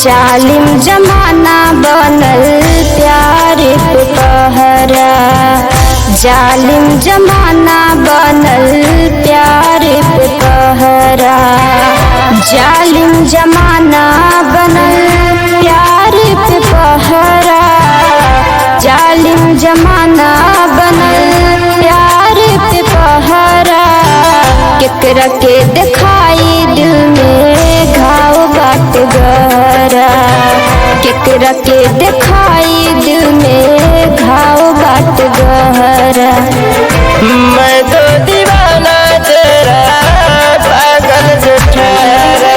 जालिम जमाना बनल प्यार पे पहरा, जालिम जमाना बनल प्यार पे पहरा, जालिम जमाना बनल प्यार पे पहरा, जालिम जमाना बनल प्यार पे पहरा। केकरा के दिखाई दिल में घाव बाट गहरा, केकरा के दिखाई दिल में घाव बाट गहरा। मैं तो दीवाना तेरा पागल जो ठहरा।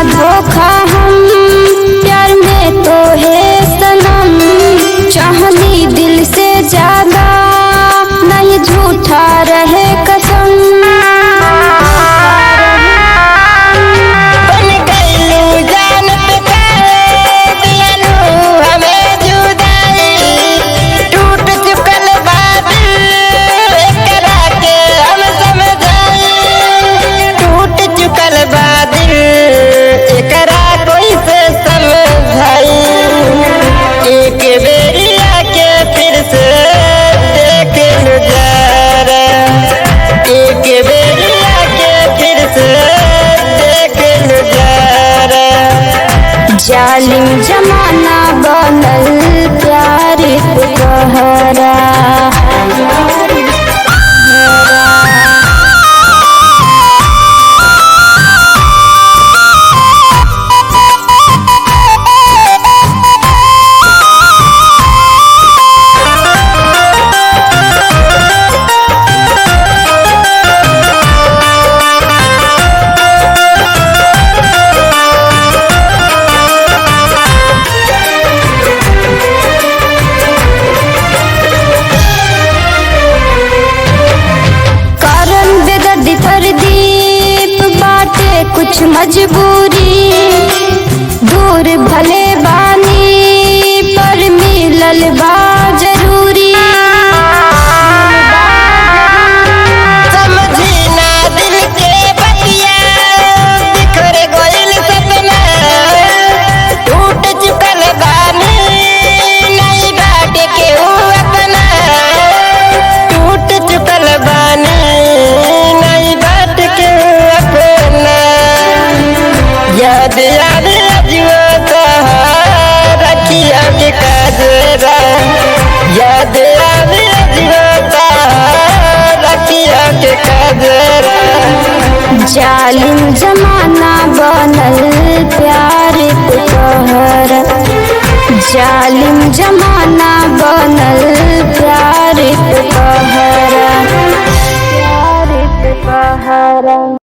धोखा हम प्यार में तो है सनम, चाहनी दिल से ज्यादा नहीं झूठा रहे कसम। बन गईलू जान पे काहे दियानू हमें जुदाई, टूट चुकल बा दिल एकरा के हम समझाई, टूट चुकल बा दिल एकरा कोई से समझाई। एक बेरिया के फिर से देख लू जरा, एक बेरिया के फिर से देख लू जरा। जालिम जमाना बनल प्यार पे पहरा, कुछ मजबूरी दूर भले बानी पर मिलल बा जरूरी। समझी ना दिल के बतिया बिखर गइल सपना, टूट चुकल बानी नहीं बाटे केहू अपना, टूट चुकल बानी नहीं बाटे केहू अपना। याद याद अजवा तहारा रखिया के काजरा, याद याद अजवा तहारा रखिया के काजरा। जालिम जमाना बनल प्यार पे पहरा, जालिम जमाना